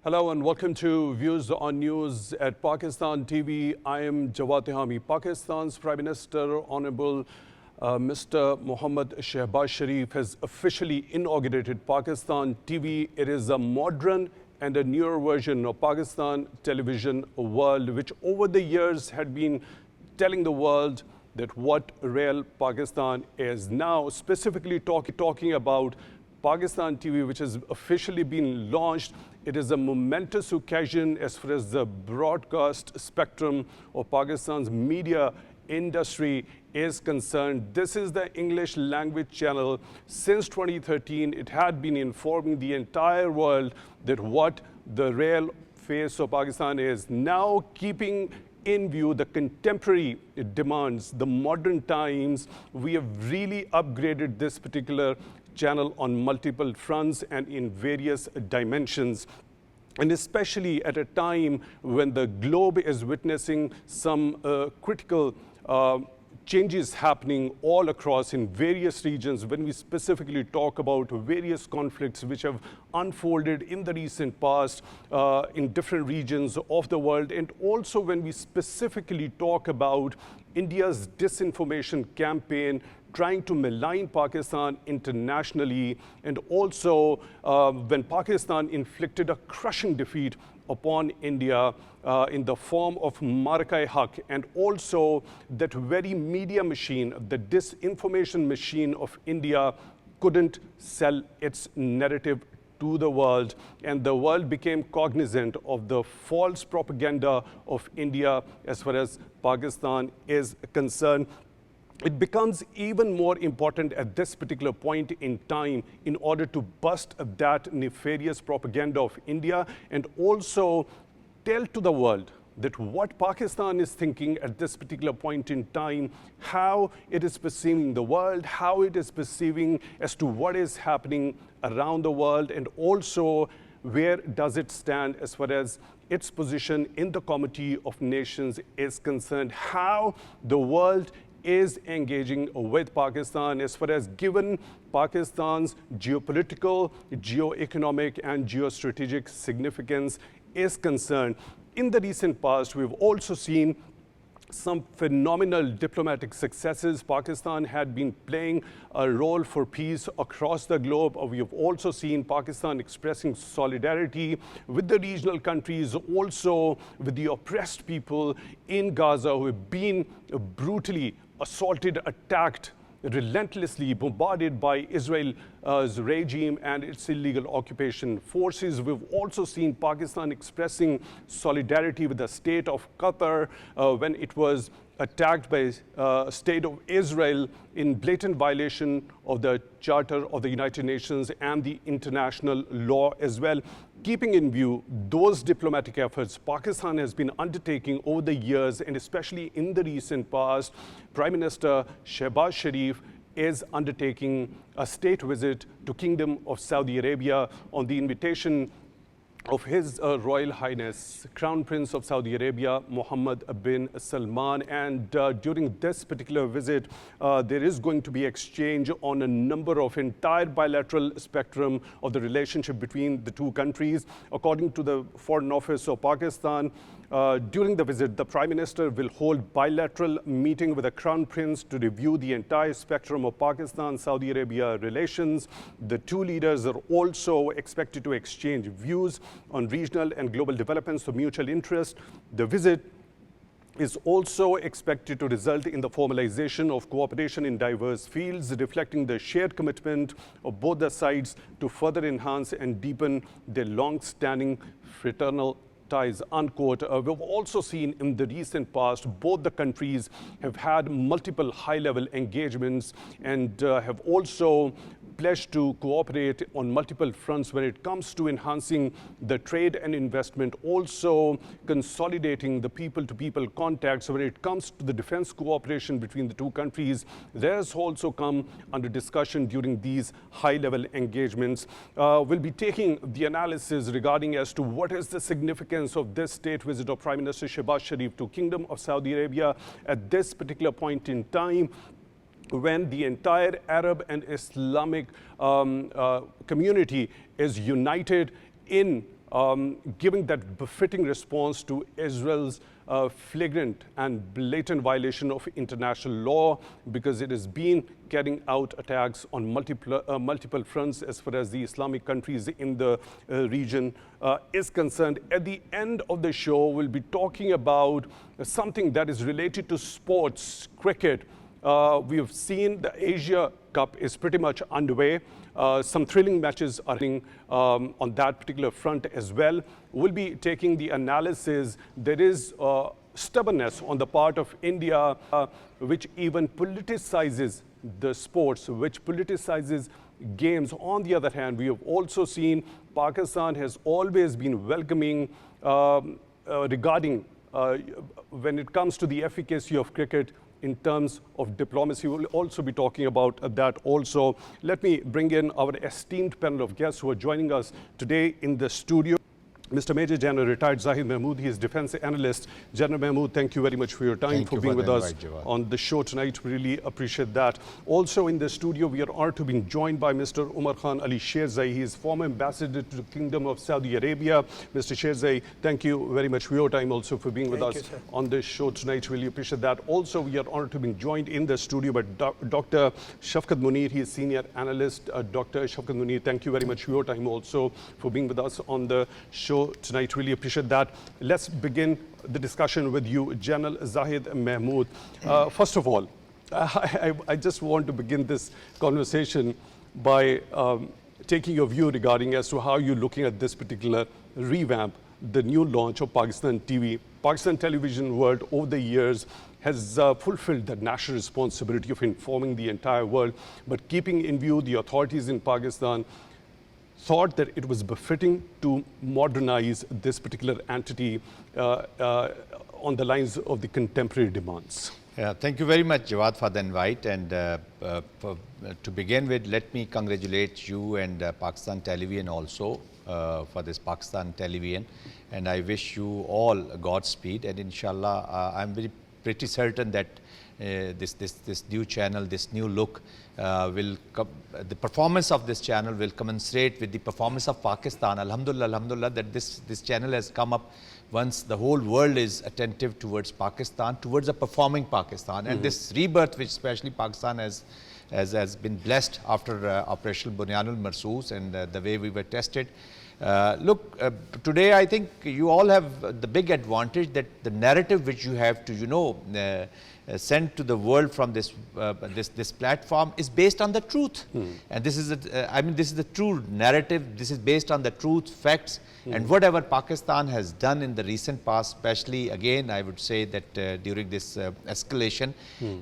Hello and welcome to Views on News at Pakistan TV. I am Jawad Tehami. Pakistan's Prime Minister, Honorable Mr. Mohammad Shehbaz Sharif has officially inaugurated Pakistan TV. It is a modern and a newer version of Pakistan television world, which over the years had been telling the world that what real Pakistan is. Now, specifically talking about Pakistan TV, which has officially been launched. It is a momentous occasion as far as the broadcast spectrum of Pakistan's media industry is concerned. This is the English language channel. Since 2013, it had been informing the entire world that what the real face of Pakistan is. Now, keeping in view the contemporary demands, the modern times, we have really upgraded this particular channel on multiple fronts and in various dimensions. And especially at a time when the globe is witnessing some critical changes happening all across in various regions, when we specifically talk about various conflicts which have unfolded in the recent past in different regions of the world, and also when we specifically talk about India's disinformation campaign trying to malign Pakistan internationally, and also when Pakistan inflicted a crushing defeat upon India in the form of Maraka-e-Haq, and also that very media machine, the disinformation machine of India, couldn't sell its narrative to the world, and the world became cognizant of the false propaganda of India as far as Pakistan is concerned. It becomes even more important at this particular point in time in order to bust that nefarious propaganda of India and also tell to the world that what Pakistan is thinking at this particular point in time, how it is perceiving the world, how it is perceiving as to what is happening around the world, and also where does it stand as far as its position in the Committee of Nations is concerned, how the world is engaging with Pakistan as far as given Pakistan's geopolitical, geoeconomic, and geostrategic significance is concerned. In the recent past, we've also seen some phenomenal diplomatic successes. Pakistan had been playing a role for peace across the globe. We have also seen Pakistan expressing solidarity with the regional countries, also with the oppressed people in Gaza who have been brutally assaulted, attacked, relentlessly bombarded by Israel's regime and its illegal occupation forces. We've also seen Pakistan expressing solidarity with the state of Qatar when it was attacked by state of Israel in blatant violation of the Charter of the United Nations and the international law as well. Keeping in view those diplomatic efforts Pakistan has been undertaking over the years, and especially in the recent past, Prime Minister Shehbaz Sharif is undertaking a state visit to Kingdom of Saudi Arabia on the invitation of His Royal Highness Crown Prince of Saudi Arabia, Mohammed bin Salman. And during this particular visit, there is going to be exchange on a number of entire bilateral spectrum of the relationship between the two countries. According to the Foreign Office of Pakistan, during the visit, the Prime Minister will hold bilateral meeting with the Crown Prince to review the entire spectrum of Pakistan-Saudi Arabia relations. The two leaders are also expected to exchange views on regional and global developments of mutual interest. The visit is also expected to result in the formalization of cooperation in diverse fields, reflecting the shared commitment of both the sides to further enhance and deepen their long-standing fraternal ties, unquote. We've also seen in the recent past, both the countries have had multiple high-level engagements and have also pledged to cooperate on multiple fronts when it comes to enhancing the trade and investment, also consolidating the people-to-people contacts when it comes to the defense cooperation between the two countries. That has also come under discussion during these high-level engagements. We'll be taking the analysis regarding as to what is the significance of this state visit of Prime Minister Shehbaz Sharif to Kingdom of Saudi Arabia at this particular point in time, when the entire Arab and Islamic community is united in giving that befitting response to Israel's flagrant and blatant violation of international law, because it has been carrying out attacks on multiple fronts as far as the Islamic countries in the region is concerned. At the end of the show, we'll be talking about something that is related to sports, cricket. We have seen the Asia Cup is pretty much underway. Some thrilling matches are happening on that particular front as well. We'll be taking the analysis. There is stubbornness on the part of India, which even politicizes the sports, which politicizes games. On the other hand, we have also seen Pakistan has always been welcoming regarding when it comes to the efficacy of cricket in terms of diplomacy. We'll also be talking about that also. Let me bring in our esteemed panel of guests who are joining us today in the studio. Mr. Major General retired Zahid Mahmood, he is defense analyst. General Mahmood, thank you very much for your time, for being with us on the show tonight. We really appreciate that. Also in the studio, we are honored to be joined by Mr. Umar Khan Ali Sherzai. He is former ambassador to the Kingdom of Saudi Arabia. Mr. Sherzai, thank you very much for your time, also for being with us on this show tonight. Really appreciate that. Also, we are honored to be joined in the studio by Dr. Shafqat Munir. He is senior analyst. Dr. Shafqat Munir, thank you very much for your time, also for being with us on the show tonight. Really appreciate that. Let's begin the discussion with you, General Zahid Mahmood. First of all, I just want to begin this conversation by taking your view regarding as to how you're looking at this particular revamp, the new launch of Pakistan TV. Pakistan television world over the years has fulfilled the national responsibility of informing the entire world, but keeping in view the authorities in Pakistan thought that it was befitting to modernize this particular entity on the lines of the contemporary demands. Yeah, thank you very much, Jawad, for the invite. And to begin with, let me congratulate you and Pakistan Television also for this Pakistan Television. And I wish you all Godspeed. And inshallah, I'm pretty certain that this new channel, this new look the performance of this channel will commensurate with the performance of Pakistan. Alhamdulillah, that this channel has come up once the whole world is attentive towards Pakistan, towards a performing Pakistan. And this rebirth, which especially Pakistan has been blessed after Operation Bunyanul Marsoos and the way we were tested. Look, today I think you all have the big advantage that the narrative which you have to, sent to the world from this platform is based on the truth. And this is this is the true narrative. This is based on the truth, facts, and whatever Pakistan has done in the recent past, especially again I would say that during this escalation,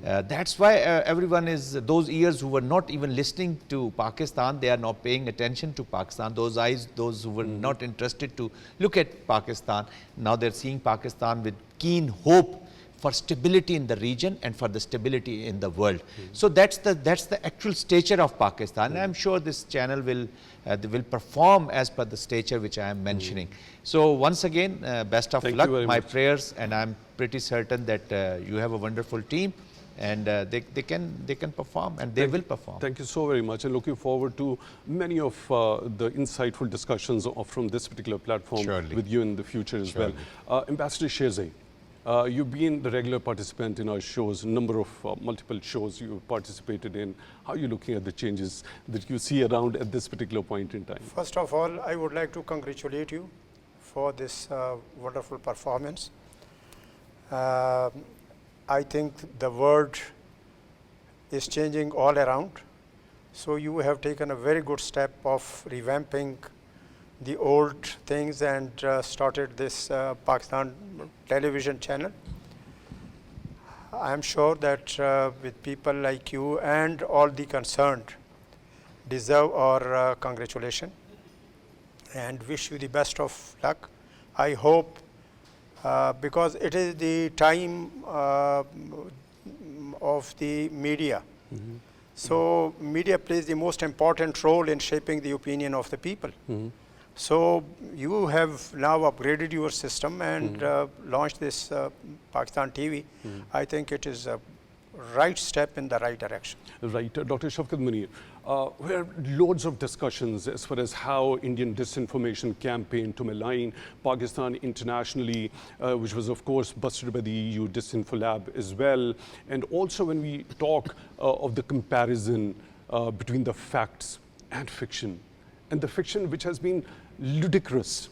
that's why everyone is, those ears who were not even listening to Pakistan, they are now paying attention to Pakistan. Those eyes, those who were not interested to look at Pakistan, now they're seeing Pakistan with keen hope for stability in the region and for the stability in the world. So that's the actual stature of Pakistan. And I'm sure this channel will perform as per the stature which I am mentioning. So once again, best of luck, my prayers, and I'm pretty certain that you have a wonderful team, and they can perform, and they will perform. Thank you so very much, and looking forward to many of the insightful discussions from this particular platform with you in the future as well. Ambassador Sherzai, you've been the regular participant in our shows, a number of multiple shows you've participated in. How are you looking at the changes that you see around at this particular point in time? First of all, I would like to congratulate you for this wonderful performance. I think the world is changing all around. So you have taken a very good step of revamping the old things and started this Pakistan television channel. I am sure that with people like you and all the concerned deserve our congratulations and wish you the best of luck. I hope because it is the time of the media. So media plays the most important role in shaping the opinion of the people. So you have now upgraded your system and launched this Pakistan TV. I think it is a right step in the right direction. Right. Dr. Shafqat Munir, where loads of discussions as far as how Indian disinformation campaign to malign Pakistan internationally, which was of course busted by the EU Disinfo Lab as well. And also when we talk of the comparison between the facts and fiction, and the fiction which has been ludicrous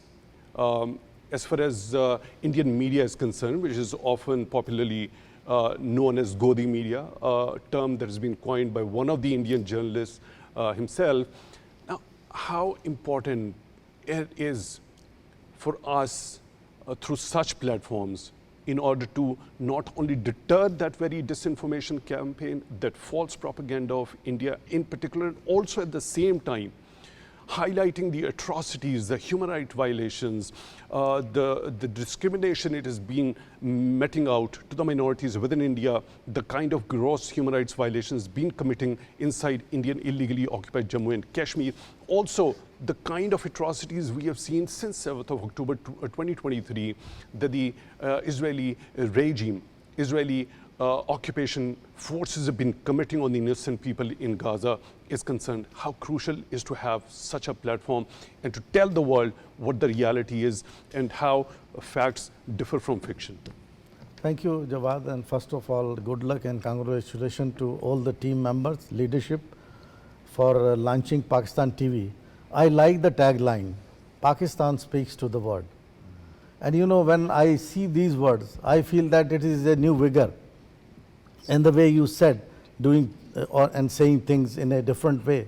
as far as Indian media is concerned, which is often popularly known as Godi media, a term that has been coined by one of the Indian journalists himself. Now, how important it is for us through such platforms in order to not only deter that very disinformation campaign, that false propaganda of India in particular, also at the same time highlighting the atrocities, the human rights violations, the discrimination it has been meting out to the minorities within India, the kind of gross human rights violations being committing inside Indian illegally occupied Jammu and Kashmir. Also, the kind of atrocities we have seen since 7th of October 2023 that the Israeli regime, Israeli occupation forces have been committing on the innocent people in Gaza is concerned. How crucial is to have such a platform and to tell the world what the reality is and how facts differ from fiction. Thank you, Jawad, and first of all, good luck and congratulations to all the team members, leadership for launching Pakistan TV. I like the tagline, Pakistan speaks to the world. And you know, when I see these words, I feel that it is a new vigor. And the way you said, doing and saying things in a different way,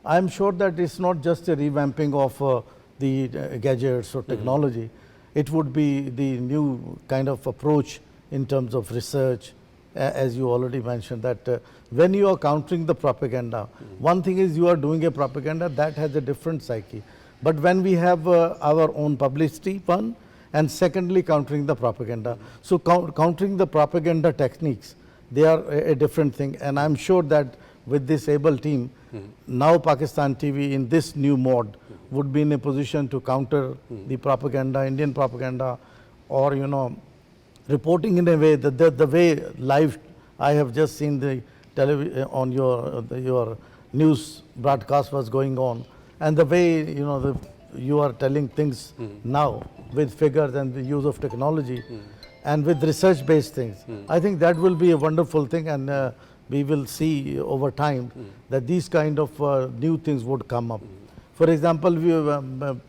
I am sure that it's not just a revamping of the gadgets or technology. It would be the new kind of approach in terms of research, as you already mentioned, that when you are countering the propaganda, one thing is you are doing a propaganda that has a different psyche. But when we have our own publicity, one, and secondly, countering the propaganda. So countering the propaganda techniques, they are a different thing, and I'm sure that with this able team, now Pakistan TV in this new mode would be in a position to counter the propaganda, Indian propaganda, or you know, reporting in a way that the way live I have just seen the television on your news broadcast was going on, and the way you know you are telling things now with figures and the use of technology. And with research-based things, I think that will be a wonderful thing, and we will see over time that these kind of new things would come up. For example,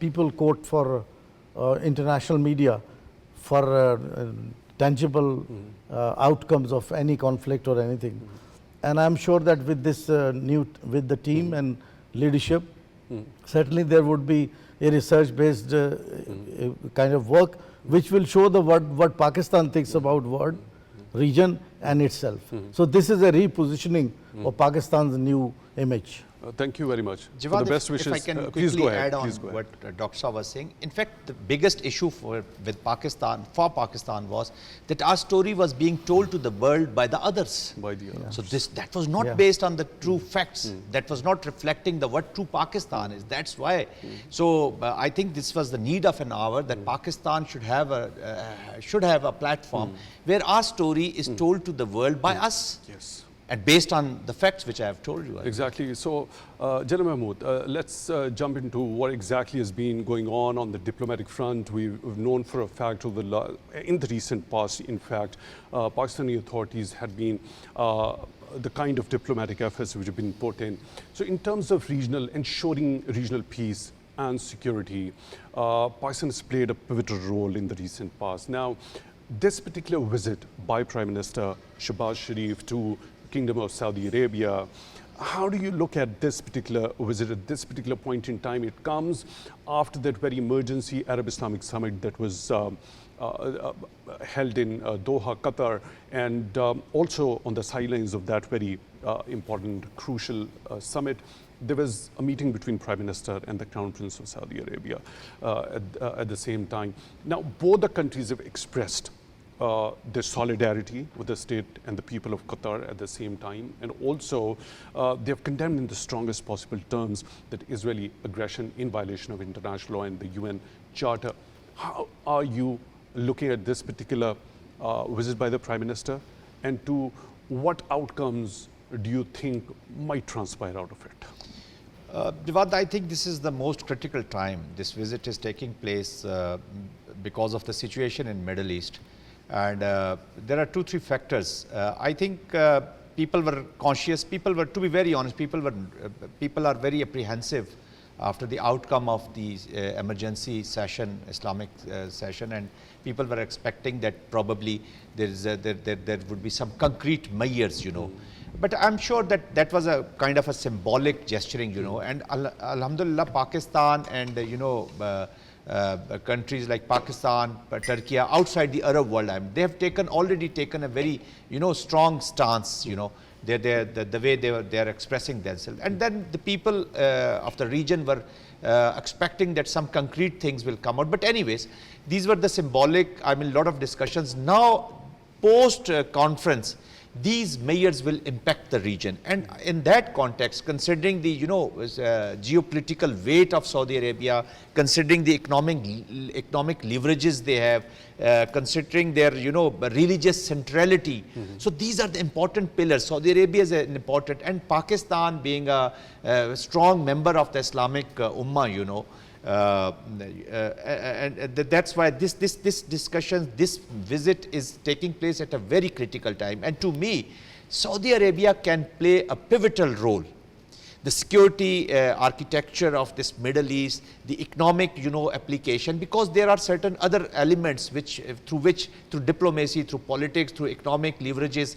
people quote for international media for tangible outcomes of any conflict or anything, and I'm sure that with this with the team and leadership, certainly there would be a research-based kind of work, which will show the what Pakistan thinks about world, region and itself. So this is a repositioning of Pakistan's new image. Thank you very much. Jawad, for the best wishes. If I can Please quickly go ahead. add on Please go ahead. what Dr. Shah was saying. In fact, the biggest issue for Pakistan was that our story was being told to the world by the others. By the others. So that was not based on the true facts. That was not reflecting what true Pakistan is. That's why. So I think this was the need of an hour that Pakistan should have a platform where our story is told to the world by us. Yes. And based on the facts which I have told you. Exactly. So, Zahid Mahmood, let's jump into what exactly has been going on the diplomatic front. We've known for a fact in the recent past, in fact, Pakistani authorities had been the kind of diplomatic efforts which have been put in. So, in terms of ensuring regional peace and security, Pakistan has played a pivotal role in the recent past. Now, this particular visit by Prime Minister Shehbaz Sharif to Kingdom of Saudi Arabia, how do you look at this particular visit at this particular point in time? It comes after that very emergency Arab Islamic summit that was held in Doha, Qatar, and also on the sidelines of that very important, crucial summit, there was a meeting between Prime Minister and the Crown Prince of Saudi Arabia at the same time. Now, both the countries have expressed their solidarity with the state and the people of Qatar at the same time, and also they have condemned in the strongest possible terms that Israeli aggression in violation of international law and the UN Charter. How are you looking at this particular visit by the Prime Minister, and to what outcomes do you think might transpire out of it? Jawad, I think this is the most critical time. This visit is taking place because of the situation in Middle East. And there are 2-3 factors. I think people were conscious, to be very honest, people are very apprehensive after the outcome of the emergency session, Islamic session, and people were expecting that probably there would be some concrete measures, But I'm sure that that was a kind of a symbolic gesturing, and Alhamdulillah, Pakistan and, countries like Pakistan, Turkey, outside the Arab world, they have already taken a very, strong stance, the way they are expressing themselves. And then the people of the region were expecting that some concrete things will come out. But anyways, these were the symbolic, a lot of discussions. Now, post-conference, these measures will impact the region. And in that context, considering the geopolitical weight of Saudi Arabia, considering the economic leverages they have, considering their religious centrality. So these are the important pillars. Saudi Arabia is an important, and Pakistan being a strong member of the Islamic Ummah, and that's why this discussion, this visit is taking place at a very critical time. And to me, Saudi Arabia can play a pivotal role. The security architecture of this Middle East, the economic, application, because there are certain other elements through diplomacy, through politics, through economic leverages,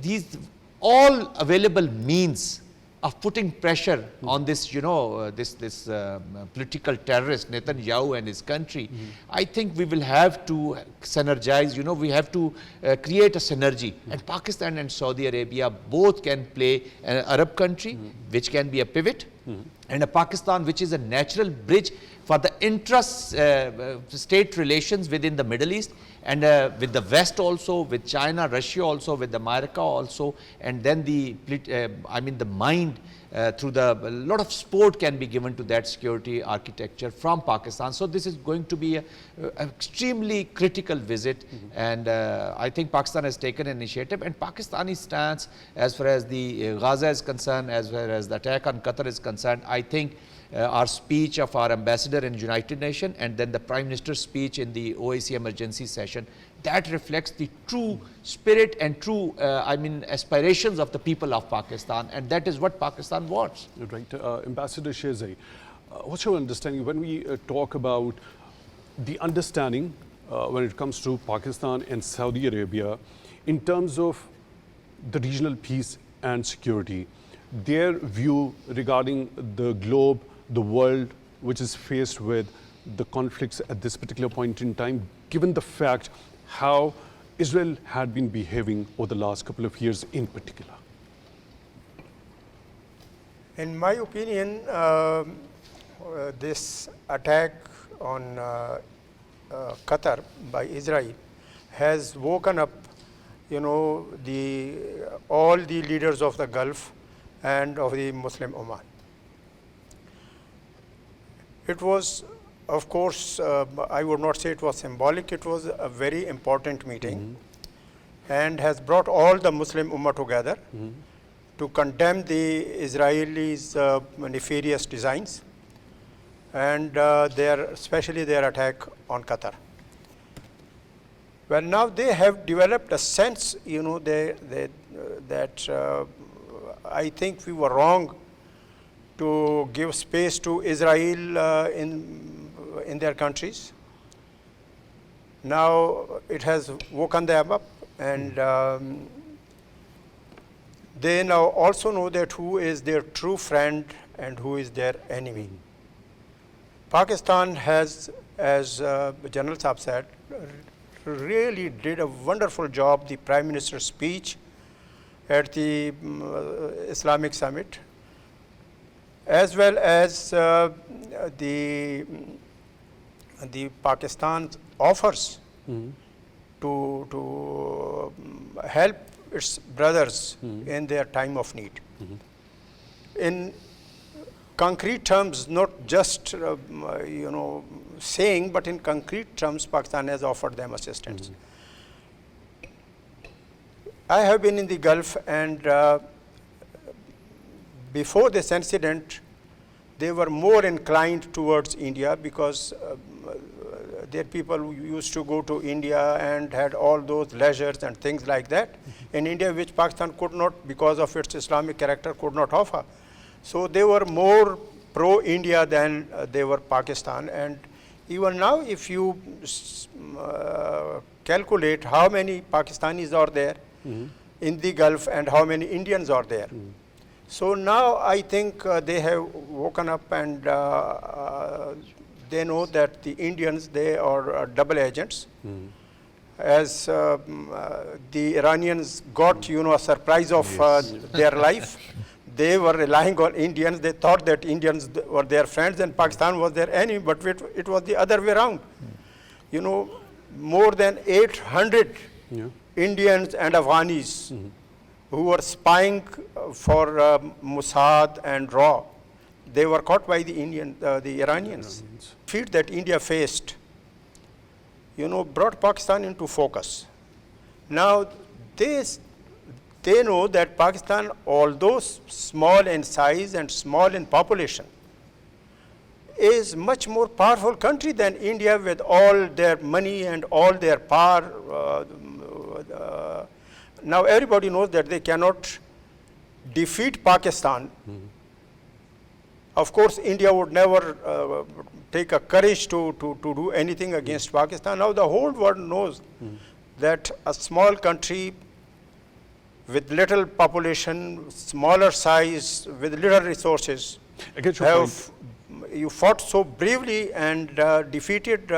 these all available means of putting pressure on this, this political terrorist Netanyahu and his country. I think we will have to synergize. We have to create a synergy. And Pakistan and Saudi Arabia both can play an Arab country, which can be a pivot, and a Pakistan, which is a natural bridge for the intra-state relations within the Middle East, and with the West also, with China, Russia also, with America also, and then the mind through a lot of support can be given to that security architecture from Pakistan. So this is going to be an extremely critical visit, and I think Pakistan has taken initiative, and Pakistani stance as far as the Gaza is concerned, as far as the attack on Qatar is concerned. I think our speech of our ambassador in United Nations, and then the Prime Minister's speech in the OAC emergency session, that reflects the true spirit and true, aspirations of the people of Pakistan, and that is what Pakistan wants. Right. Ambassador Sherzai, what's your understanding when we talk about the understanding when it comes to Pakistan and Saudi Arabia in terms of the regional peace and security, their view regarding the globe, the world, which is faced with the conflicts at this particular point in time, given the fact how Israel had been behaving over the last couple of years in particular? In my opinion, this attack on Qatar by Israel has woken up, all the leaders of the Gulf and of the Muslim Ummah. It was, of course, I would not say it was symbolic, it was a very important meeting, and has brought all the Muslim Ummah together to condemn the Israelis' nefarious designs and especially their attack on Qatar. Well, now they have developed a sense, that I think we were wrong to give space to Israel in their countries. Now it has woken them up, and they now also know that who is their true friend and who is their enemy. Pakistan has, as General Saab said, really did a wonderful job. The Prime Minister's speech at the Islamic Summit, as well as the Pakistan's offers to help its brothers in their time of need. In concrete terms, not just saying, but in concrete terms, Pakistan has offered them assistance. I have been in the Gulf, and before this incident, they were more inclined towards India because their people who used to go to India and had all those leisures and things like that in India, which Pakistan could not, because of its Islamic character, could not offer. So they were more pro-India than they were Pakistan. And even now, if you calculate how many Pakistanis are there in the Gulf and how many Indians are there. So now I think they have woken up and they know that the Indians, they are double agents. As the Iranians got, a surprise of their life, they were relying on Indians. They thought that Indians were their friends and Pakistan was their enemy, but it was the other way around. More than 800 Indians and Afghanis who were spying for Mossad and RAW, they were caught by the Iranians. Defeat that India faced, brought Pakistan into focus. Now, they know that Pakistan, although small in size and small in population, is much more powerful country than India with all their money and all their power. Now everybody knows that they cannot defeat Pakistan. Of course, India would never take a courage to do anything against Pakistan. Now the whole world knows that a small country with little population, smaller size, with little resources, you fought so bravely and defeated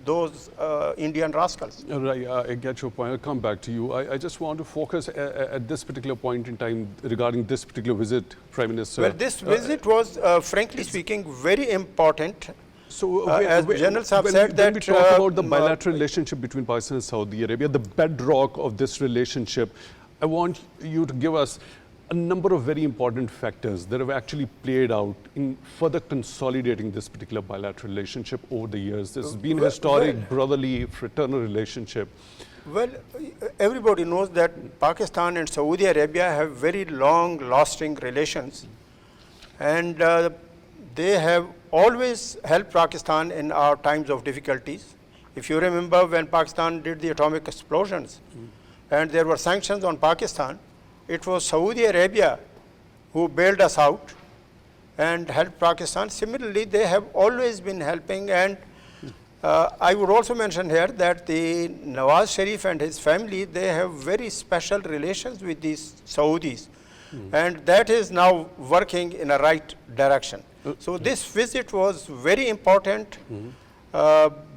those Indian rascals. Right, I get your point. I'll come back to you. I just want to focus at this particular point in time regarding this particular visit, Prime Minister. Well, this visit was, frankly speaking, very important. So, as General Saab said that... When we talk about the bilateral relationship between Pakistan and Saudi Arabia, the bedrock of this relationship, I want you to give us a number of very important factors that have actually played out in further consolidating this particular bilateral relationship over the years. This has been a historic, brotherly, fraternal relationship. Well, everybody knows that Pakistan and Saudi Arabia have very long-lasting relations, and they have always helped Pakistan in our times of difficulties. If you remember when Pakistan did the atomic explosions and there were sanctions on Pakistan, it was Saudi Arabia who bailed us out and helped Pakistan. Similarly, they have always been helping, and I would also mention here that the Nawaz Sharif and his family, they have very special relations with these Saudis, and that is now working in a right direction. So this visit was very important,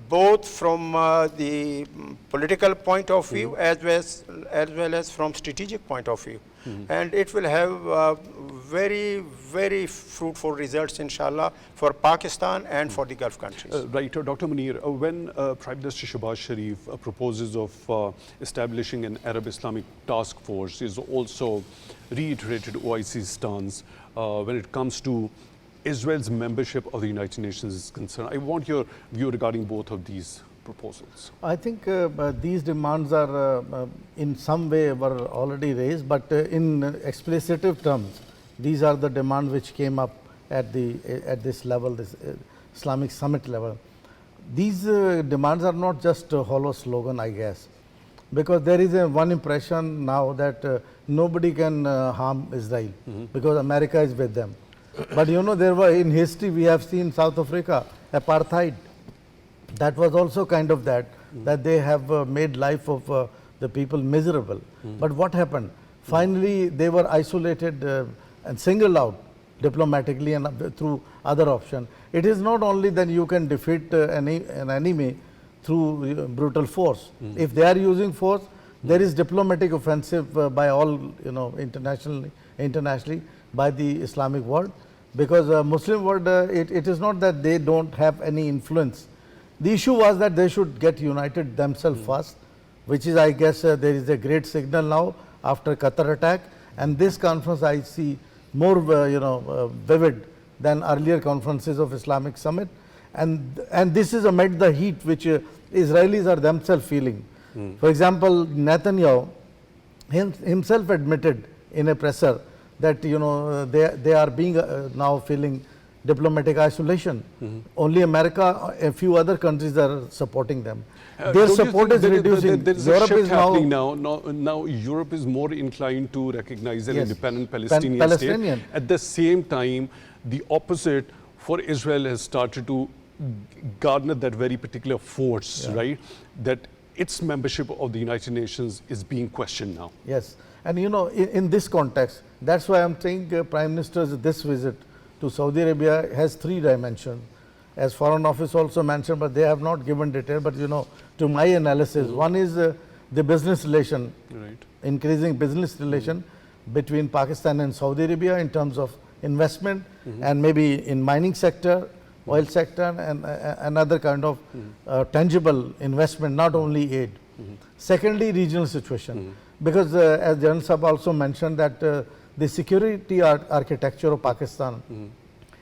both from the political point of view as well as from strategic point of view. And it will have very, very fruitful results, inshallah, for Pakistan and for the Gulf countries. Right, Dr. Munir, when Prime Minister Shehbaz Sharif proposes of establishing an Arab Islamic task force, is also reiterated OIC's stance when it comes to Israel's membership of the United Nations is concerned. I want your view regarding both of these proposals. I think these demands are in some way were already raised, but in explicitive terms, these are the demands which came up at this level, this Islamic summit level. These demands are not just a hollow slogan, I guess, because there is one impression now that nobody can harm Israel because America is with them. But there were, in history, we have seen South Africa, apartheid. That was also kind of that they have made life of the people miserable. But what happened? Finally, they were isolated and singled out diplomatically and through other options. It is not only that you can defeat an enemy through brutal force. If they are using force, there is diplomatic offensive by all, internationally by the Islamic world, because Muslim world, it is not that they don't have any influence. The issue was that they should get united themselves first, which is, I guess, there is a great signal now after Qatar attack, and this conference I see more, vivid than earlier conferences of Islamic summit, and this is amid the heat which Israelis are themselves feeling. For example, Netanyahu himself admitted in a presser that they are being now feeling diplomatic isolation. Only America, a few other countries are supporting them. Their Don't you support think is reducing. There is Europe a shift is happening now. Now Europe is more inclined to recognize an Yes. independent Palestinian, Palestinian. state. At the same time, the opposite for Israel has started to garner that very particular force, right? That its membership of the United Nations is being questioned now. Yes, and in this context, that's why I'm saying Prime Minister's this visit to Saudi Arabia has 3 dimensions. As Foreign Office also mentioned, but they have not given detail. But to my analysis, one is the business relation, Right. increasing business relation between Pakistan and Saudi Arabia in terms of investment and maybe in mining sector, oil sector, and another kind of tangible investment, not only aid. Secondly, regional situation, because as General Sahab also mentioned that the security architecture of Pakistan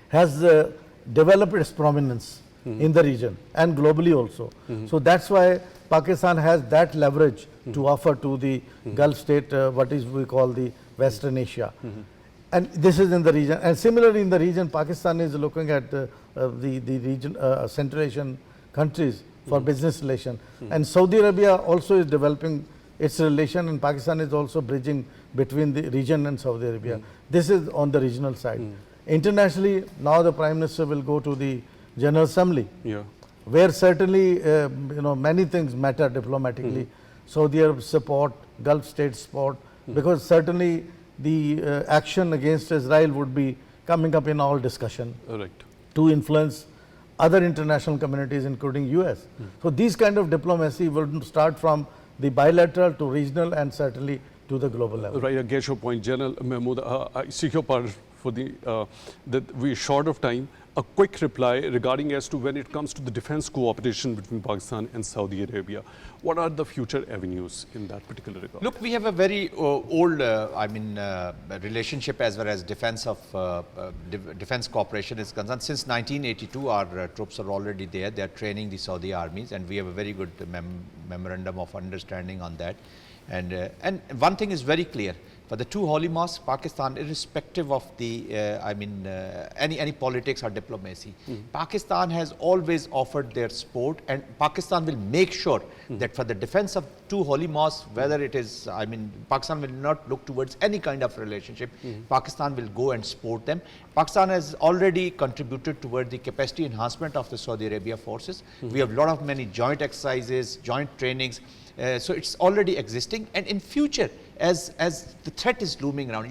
has developed its prominence in the region and globally also. So that's why Pakistan has that leverage to offer to the Gulf state, what is we call the Western Asia. And this is in the region. And similarly in the region, Pakistan is looking at the region, Central Asian countries for business relation. And Saudi Arabia also is developing its relation, and Pakistan is also bridging between the region and Saudi Arabia. This is on the regional side. Internationally, now the Prime Minister will go to the General Assembly, where certainly many things matter diplomatically. Saudi Arab support, Gulf states support, because certainly the action against Israel would be coming up in all discussion to influence other international communities, including US. So these kind of diplomacy will start from the bilateral to regional and certainly to the global level. Right, I get your point, General Mahmood. I seek your pardon for that we're short of time. A quick reply regarding as to when it comes to the defense cooperation between Pakistan and Saudi Arabia. What are the future avenues in that particular regard? Look, we have a very old, relationship as far as defense cooperation is concerned. Since 1982, our troops are already there. They are training the Saudi armies, and we have a very good memorandum of understanding on that. And one thing is very clear. For the 2 holy mosques, Pakistan, irrespective of the, any politics or diplomacy, Pakistan has always offered their support, and Pakistan will make sure that for the defense of 2 holy mosques, whether it is, Pakistan will not look towards any kind of relationship. Pakistan will go and support them. Pakistan has already contributed toward the capacity enhancement of the Saudi Arabia forces. We have a lot of many joint exercises, joint trainings. So it's already existing, and in future, as the threat is looming around,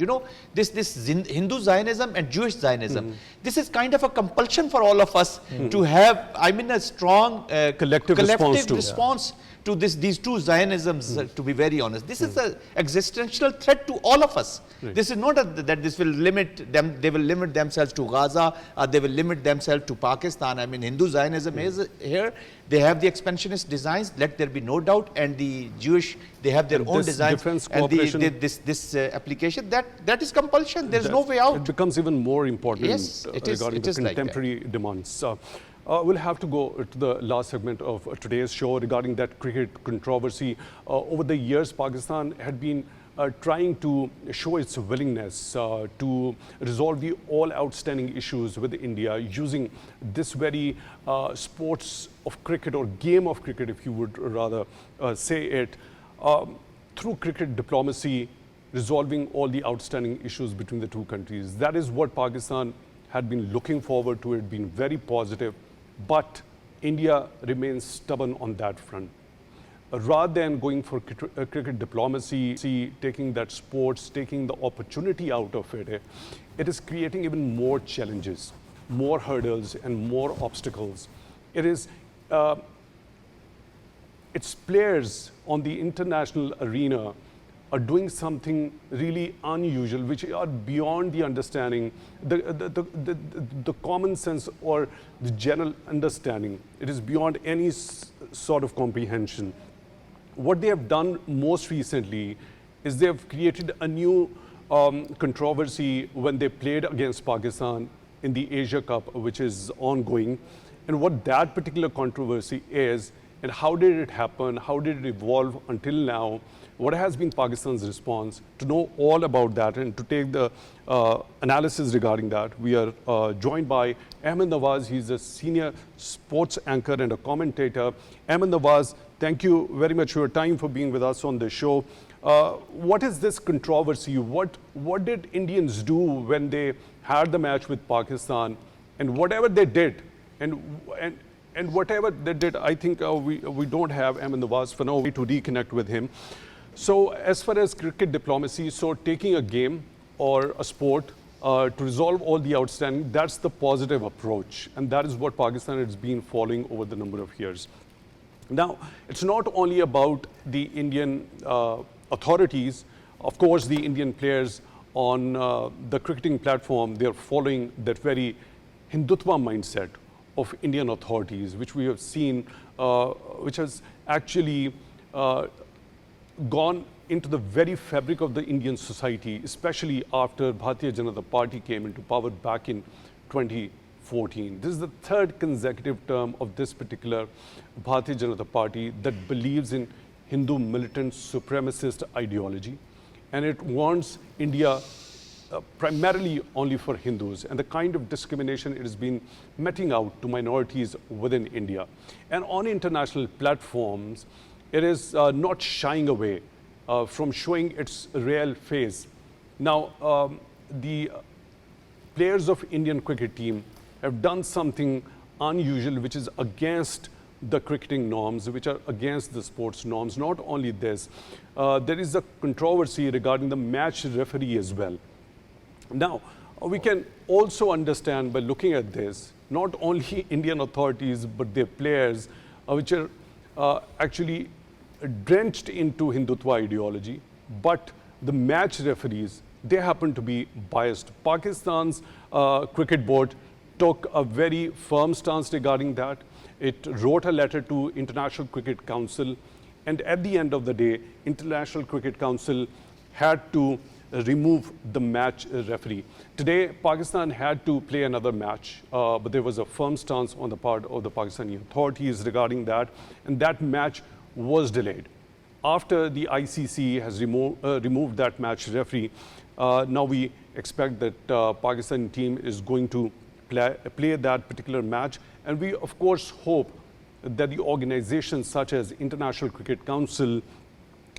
this Hindu Zionism and Jewish Zionism, this is kind of a compulsion for all of us to have, a strong collective response to these 2 Zionisms, to be very honest. This is an existential threat to all of us. This is not that this will limit them, they will limit themselves to Gaza, or they will limit themselves to Pakistan. Hindu Zionism is here. They have the expansionist designs, let there be no doubt, and the Jewish, they have their own designs. And this application, that is compulsion. There's no way out. It becomes even more important regarding the contemporary demands. We'll have to go to the last segment of today's show regarding that cricket controversy. Over the years, Pakistan had been trying to show its willingness to resolve the all outstanding issues with India using this very sports of cricket, or game of cricket, if you would rather say it, through cricket diplomacy, resolving all the outstanding issues between the 2 countries. That is what Pakistan had been looking forward to. It been very positive, but India remains stubborn on that front. Rather than going for cricket diplomacy, taking that sports, taking the opportunity out of it, it is creating even more challenges, more hurdles and more obstacles. It is its players on the international arena are doing something really unusual, which are beyond the understanding, the common sense or the general understanding. It is beyond any sort of comprehension. What they have done most recently is they have created a new controversy when they played against Pakistan in the Asia Cup, which is ongoing. And what that particular controversy is and how did it happen? How did it evolve until now? What has been Pakistan's response? To know all about that and to take the analysis regarding that, we are joined by Ahmed Nawaz. He's a senior sports anchor and a commentator. Ahmed Nawaz, thank you very much for your time, for being with us on the show. What is this controversy? What did Indians do when they had the match with Pakistan? And whatever they did, and whatever they did, I think we don't have Ahmed Nawaz for now to reconnect with him. So as far as cricket diplomacy, so taking a game or a sport to resolve all the outstanding, that's the positive approach. And that is what Pakistan has been following over the number of years. Now, it's not only about the Indian authorities. Of course, the Indian players on the cricketing platform, they're following that very Hindutva mindset of Indian authorities, which we have seen, which has actually gone into the very fabric of the Indian society, especially after Bharatiya Janata Party came into power back in 2014. This is the third consecutive term of this particular Bharatiya Janata Party that believes in Hindu militant supremacist ideology, and it wants India primarily only for Hindus, and the kind of discrimination it has been meting out to minorities within India. And on international platforms, it is not shying away from showing its real face. Now, the players of Indian cricket team have done something unusual, which is against the cricketing norms, which are against the sports norms. Not only this, there is a controversy regarding the match referee as well. Now, we can also understand by looking at this, not only Indian authorities, but their players, which are actually drenched into Hindutva ideology, but the match referees, they happen to be biased. Pakistan's cricket board took a very firm stance regarding that. It wrote a letter to International Cricket Council, and at the end of the day, International Cricket Council had to remove the match referee. Today, Pakistan had to play another match, but there was a firm stance on the part of the Pakistani authorities regarding that, and that match was delayed. After the ICC has removed that match referee, now we expect that Pakistan team is going to play that particular match, and we of course hope that the organizations such as International Cricket Council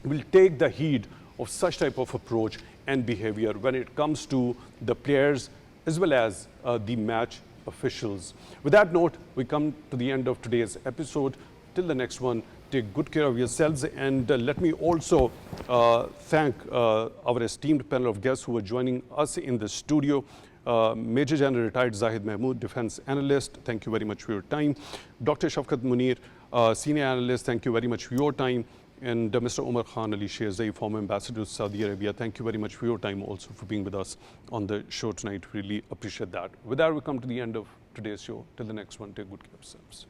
will take the heed of such type of approach and behavior when it comes to the players as well as the match officials. With that note, we come to the end of today's episode. Till the next one, take good care of yourselves, and let me also thank our esteemed panel of guests who are joining us in the studio. Major General Retired Zahid Mahmood, Defense Analyst, thank you very much for your time. Dr. Shafqat Munir, Senior Analyst, thank you very much for your time. And Mr. Umar Khan Ali Sherzai, former Ambassador to Saudi Arabia, thank you very much for your time, also for being with us on the show tonight. Really appreciate that. With that, we come to the end of today's show. Till the next one, take good care of yourselves.